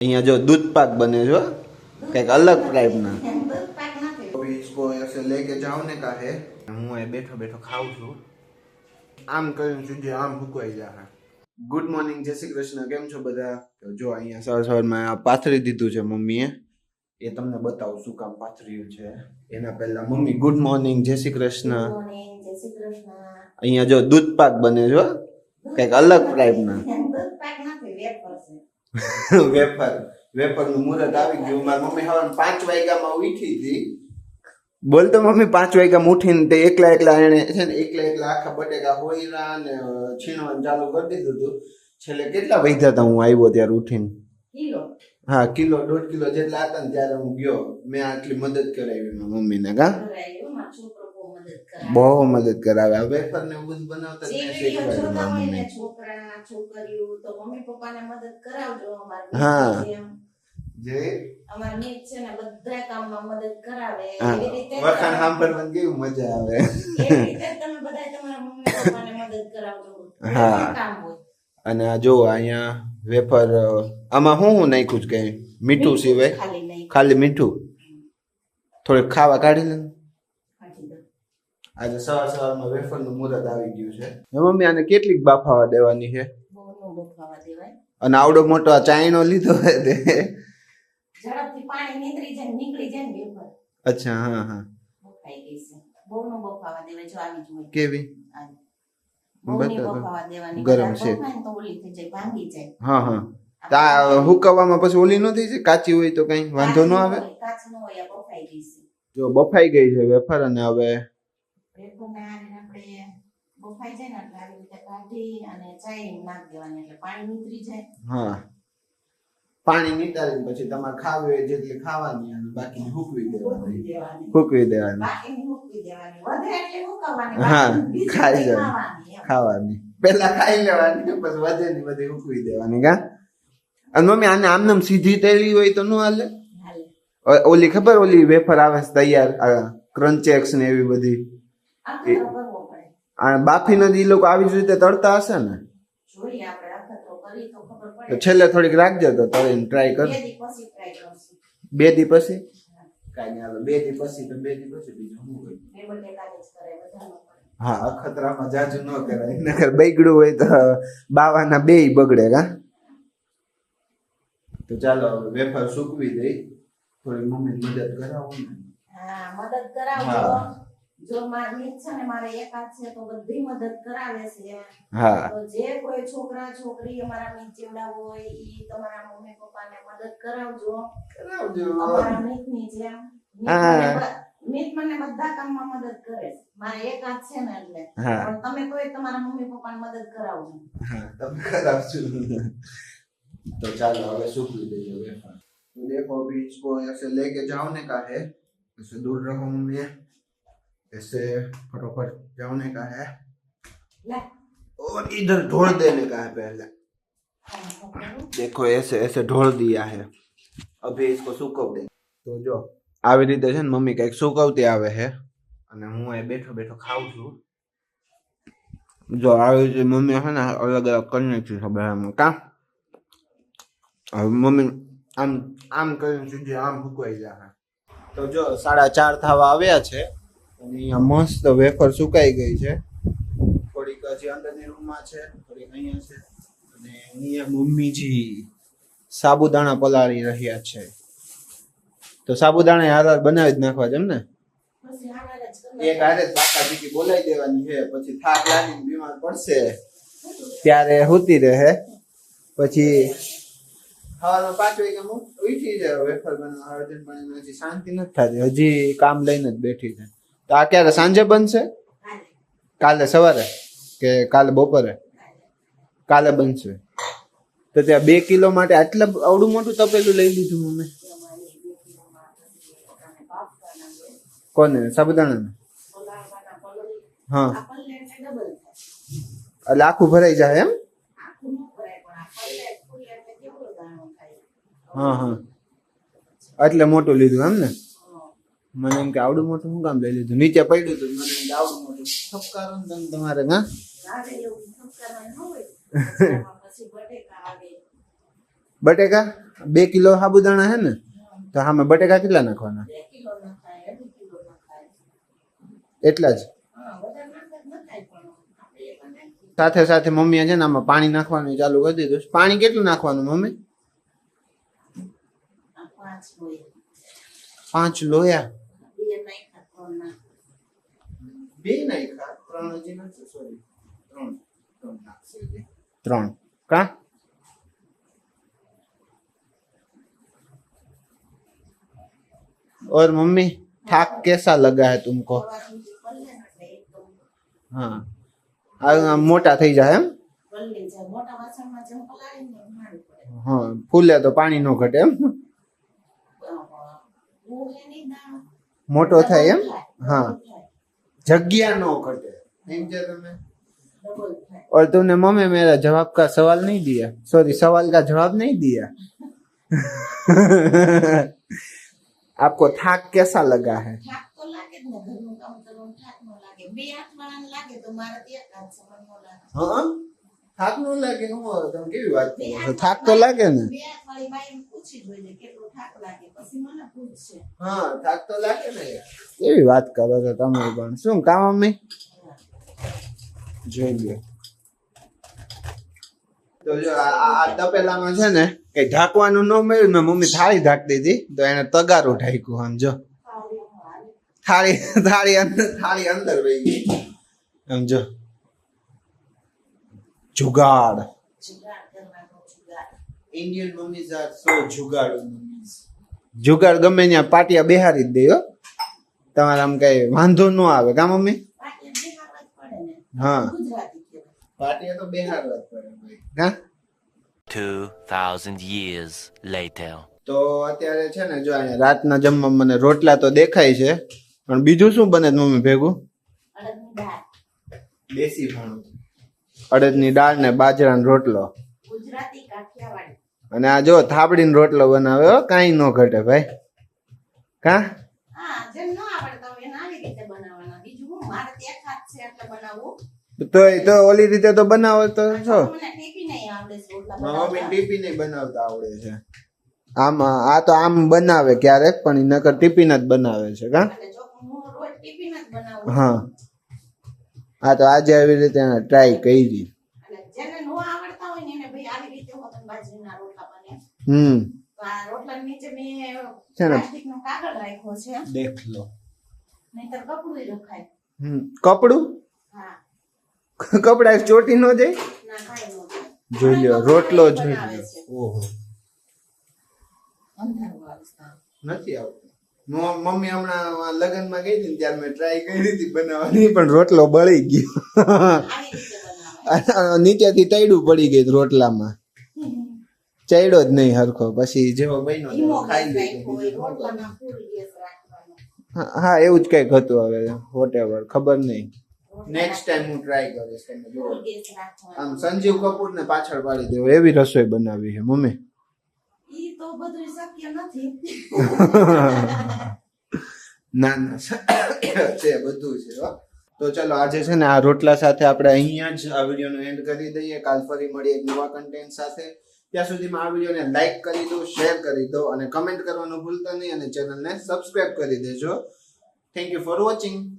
અહીંયા જો दूध पाक बने जो कईक अलग टाइप ना अभी इसको ऐसे लेके जाने का है हूँ बैठो बैठो खाऊं छू आम કરીને સુધી આમ હુકવાઈ જાય ગુડ મોર્નિંગ જય શ્રી કૃષ્ણ કેમ છો બધા તો જો અહીંયા સવારમાં પાથરી દીધું છે મમ્મીએ એ તમને બતાવું શું કામ પાથર્યું છે એના પહેલા મમ્મી ગુડ મોર્નિંગ જય શ્રી કૃષ્ણ અહીંયા જો दूध पाक બને જો કઈક અલગ ટાઈપ ના दूध पाक નથી વેફર છે વેફર નું મુહૂર્ત આવી ગયું મારી મમ્મી હવે 5 વાગ્યામાં ઉઠી હતી બોલ તો મમ્મી 5 વાગ્યામાં ઉઠીને તે એકલા એને છે ને એકલા આખા બટેકા હોઈરા ને છીણવાનું ચાલુ કરી દીધું હતું છેલ્લે કેટલા વાગ્યા હતા હું આવ્યો ત્યારે ઉઠીને કિલો હા કિલો 1.5 કિલો જેટલા હતા ને ત્યારે હું ગયો મેં આટલી મદદ કરાવી મારી મમ્મીને કા બહુ મદદ કરાવે આ વેફર ને બધું બનાવતા જ મેં શીખવાડ્યું મારી મમ્મી છોકરા છોકરીઓ તો મમ્મી પપ્પાને મદદ કરાવજો અમારી હા જે અમાર નીચ છે ને બધા કામમાં મદદ કરાવે હા એવી રીતે વખાણ સાંભળવાની કેવી મજા આવે એવી રીતે તમે બધા તમારા મમ્મી પપ્પાને મદદ કરાવજો હા કામ હોય અને આ જો અહીંયા વેફર આમાં હું નાખ્યું છે કઈ મીઠું સિવાય ખાલી નહીં ખાલી મીઠું થોડું ખાવા કાઢી લે આજે સવારમાં વેફર નું મુહૂર્ત આવી ગયું છે મમ્મી આને કેટલીક બાફાવા દેવાની છે બહુ નો બફાવા દેવાય અને આવડો મોટો આ ચાઈનો લીધો છે તે ઝડપથી પાણી નીકળી જાય ને વેફર અચ્છા હા હા બફાઈ ગઈ છે બહુ નો બફાવા દેવાય જો આવી જ હોય કેવી બહુ ની બફાવા દેવાની ગરમ છે તો ઓલી થઈ જાય ભાંગી જાય હા હા તા હુકવવામાં પછી ઓલી ન થઈ જાય કાચી હોય તો કઈ વાંધો ન આવે કાચ ન હોય આ બફાઈ ગઈ છે જો બફાઈ ગઈ છે વેફર અને હવે વેફરને આપણે બફાઈ જાય ને એટલે આવી રીતે કાઢી અને ચાઈ નાખ દેવાની એટલે પાણી નીતરી જાય હા પાણી નીતારીને પછી તમારે ખાવી હોય જેટલી ખાવાની અને બાકી હુકવી દેવાની બાકીની મૂકી દેવાની વધે એટલે મુકવાની હા બાકી ખાઈ બીજી જવાની ખાવાની ખાવાની પેલા ખાઈ લેવાની પછી વધે ની બધી હુકવી દેવાની કા અને મમ્મી આને આમનામ સીધી તળી હોય તો ન હાલે હાલે ઓલી ખબર ઓલી વેફર આવે છે તૈયાર ક્રન્ચેક્સ ને એવી બધી આ કરવો પડે આ બાફી નથી લોકો આવી જ રીતે તળતા હશે ને જોઈએ આપણે અખતરો કરી તો ખબર તો પડે છેલ્લે થોડીક રાખજો તો તળીને ટ્રાય કર બે દી પછી ટ્રાય કરશું 2 દી પછી કાઈ નહીં હાલો 2 દી પછી તો 2 દી પછી બીજું શું હોય બે બટેકાની જ કરે બધાનો પડે હા અખતરામાં જાજુ ન કરાય નકર બગડ્યું હોય તો બાવાના બેય બગડે કા તો ચાલો હવે વેફર સૂકવી દઈ થોડી મમ્મી મદદ કરાવો ને હા મદદ કરાવજો જો મારે નીચ છે ને મારે એકાદ છે તો બધી મદદ કરાવે છે હા તો જે કોઈ છોકરા છોકરી અમારા નીચેવડા હોય ઈ તમારા મમ્મી પપ્પાને મદદ કરાવજો અમારા નીચની જેમ નીચ મને બધા કામમાં મદદ કરે છે મારે એકાદ છે ને એટલે પણ તમે કોઈ તમારા મમ્મી પપ્પાને મદદ કરાવજો હા તમે કરાવજો तो चलो હવે सूखी दीजिए वेफर तो देखो अभी इसको ऐसे लेके जाने का है ऐसे दूर रखो मम्मी ऐसे फटाफट जाने का है और इधर ढोल देने का है पहले देखो ऐसे ऐसे ढोल दिया है अभी इसको सूखव दे तो जो આવી રીતે છે ને મમ્મી કઈક સુકવતી આવે છે અને હું અહીં બેઠો બેઠો ખાઉં છું જો આવી રીતે મમ્મી છે ને અલગ અલગ કરી નાખી ખબર આમ કા હવે મમ્મી આમ આમ કરીને સુધી આમ સુકવાઈ જાય તો જો 4:30 થવા આવ્યા છે અને અહીંયા મસ્ત વેફર સુકાઈ ગઈ છે થોડીક હજી અંદરની રૂમમાં છે થોડીક અહીંયા છે અને અહીંયા મમ્મીજી સાબુદાણા પલાળી રહ્યા છે તો સાબુદાણા હાર બનાવી જ નાખવા છે એમ ને એક હારે બાકાજી બોલાવી દેવાની છે પછી થાક લાગીને બીમાર પડશે ત્યારે હોતી રહે પછી સવારમાં 5 વાગ્યામાં ઉઠી જાય વેફર બનાવવા અર્જન્ટ પણ હજી શાંતિ નથી થતી હજી કામ લઈને જ બેઠી છે તો આ ક્યારે સાંજે બનશે કાલે સવારે કે કાલે બપોરે કાલે બનશે તો ત્યાં 2 કિલો માટે આટલા આવડું મોટું તપેલું લઈ લીધું મમ્મી કોને સાબુદાણા હા એટલે આખું ભરાઈ જાય એમ હા હા એટલે મોટું લીધું એમ ને મને એમ કે આવડું મોટું શું કામ લઈ લીધું નીચે પડ્યું હતું મને એમ કે આવડું મોટું ઠપકારો ને તમારે હા બટેકા 2 કિલો સાબુદાણા હે ને તો આમાં બટેકા કેટલા નાખવાના 2 કિલો નખાય 2 કિલો નખાય એટલા જ વધારે નખાય પણ આપણે એ પણ નાખીએ. સાથે સાથે મમ્મીએ છે ને આમાં પાણી નાખવાનું ચાલુ કરી દીધું પાણી કેટલું નાખવાનું મમ્મી આ 5 હોય 5 લોયા બે નાખ્યા 3 નાખ્યા 2 નાખ્યા 3 હજી નથી સોરી 3 નાખશે 3 કા और मम्मी थाक कैसा लगा है तुमको हाँ आ मोटा થઈ જાય એમ મોટા વાસણમાં જેમ પલાળીને ઉમાડવું પડે. હા ફૂલે તો પાણી નો ઘટે એમ મોટો થાય એમ हाँ जग्या नो घटे समझे तुम्हें और तुमने मम्मी मेरा जवाब का सवाल नहीं दिया सॉरी सवाल का जवाब नहीं दिया आपको थाक कैसा लगा है થાક તો લાગે જ ને ઘરનું કામ કરવાનું થાક ન લાગે બે હાથ વાળાને લાગે તો મારે એક હાથ સમાન ન લાગે हाँ થાક નો લાગે હું તમે કેવી વાત કરો છો થાક તો લાગે ને બે હાથ વાળી બાઈને પૂછી જોઈએ કેટલો થાક લાગે પછી મને પૂછશે હા થાક તો લાગે ને કેવી વાત કરો છો તમે પણ શું કામ મમ્મી જોઈ લ્યો તો જો આ તપેલામાં છે ને કઈ ઢાંકવાનું ન મળ્યું ને મમ્મી થાળી ઢાંકી દીધી તો એને તગારું ઢાંક્યું આમ જો થાળી અંદર વહી ગઈ આમ જો જુગાડ જુગાડ કરવાનો જુગાડ ઇન્ડિયન મમ્મીઝ આર સો જુગાડ મમ્મીઝ જુગાડ ગમે ત્યાં પાટિયા બેહારી જ દે હો તમારે આમ કઈ વાંધો ન આવે કા મમ્મી પાટિયા બેહારવા જ પડે ને હા ગુજરાતી કહેવાય પાટિયા તો બેહારવા જ પડે ભાઈ કા 2000 years later. તો અત્યારે છે ને જો અહીંયા રાતના જમવા મને રોટલા તો દેખાય છે પણ બીજું શું બને મમ્મી ભેગું અડદની દાળ દેશી ભાણું અડદની દાળ ને બાજરાનો રોટલો ગુજરાતી કાઠિયાવાડી અને આ જો થાબડીનો રોટલો બનાવે હો કાંઈ ન ઘટે ભાઈ કા હા જેમ ન આવડતા હોય એને આવી રીતે બનાવવાના બીજું હું મારે તો એક હાથ છે એટલે બનાવવું તો ઓલી રીતે તો બનાવો તો છો મને ટીપી નહીં આવડે છે રોટલા મમ્મી બનાવતા ટીપી નહીં બનાવતા આવડે છે આ તો આમ બનાવે ક્યારેક પણ ઈ નકર ટીપીને જ બનાવે છે કા એટલે જો હું રોજ ટીપીને જ બનાવું હા આ તો આજે આવી રીતે ટ્રાય કરી એટલે જેને ન આવડતા હોય ને એને ભાઈ આવી રીતે હોતન બાજરીના રોટલા બને તો આ રોટલા નીચે મેં છે ને? પ્લાસ્ટિકનો કાગળ રાખ્યો છે દેખ લો નહીંતર કપડું રખાય કપડું હા કપડા ચોટી ન જાય ના કાંઈ ન થાય. જોઈ લ્યો રોટલો જોઈ બનાવે લ્યો છે. ઓહો અંધારું આવે છે. નથી આવતું મમ્મી હમણાં લગ્નમાં ગઈ હતી ને ત્યારે મેં ટ્રાય કરી હતી બનાવવાની પણ રોટલો બળી ગયો આવી રીતે બનાવે નીચેથી તૈડું પડી ગઈ રોટલામાં ચડ્યો જ નહીં હરખો પછી જેવો બન્યો ધીમો તેવો ખાઈ ગેસ રાખ્યો હોય, લીધો રોટલામાં ફૂલ ગેસ રાખવાનો. હા એવું જ કઈક હતું હવે વોટેવર ખબર નહીં નેક્સ્ટ ટાઈમ હું ટ્રાય કરીશ તમે જુઓ ફૂલ ગેસ રાખવાનો. આમ સંજીવ કપૂર ને પાછળ પાડી દેવો એવી રસોઈ બનાવી છે મમ્મી ઈ તો બધું શક્ય નથી. ના ના છે બધું છે હો. તો ચલો આજે છે ને આ રોટલા સાથે આપણે અહીંયા જ આ વિડીયોનો એન્ડ કરી દઈએ કાલ ફરી મળીએ એક નવા કન્ટેન્ટ સાથે ત્યાં સુધીમાં આ વિડીયોને લાઈક કરી દો શેર કરી દો અને કમેન્ટ કરવાનું ભૂલતા નહીં અને ચેનલને સબસ્ક્રાઇબ કરી દેજો થેન્ક યુ ફોર વોચિંગ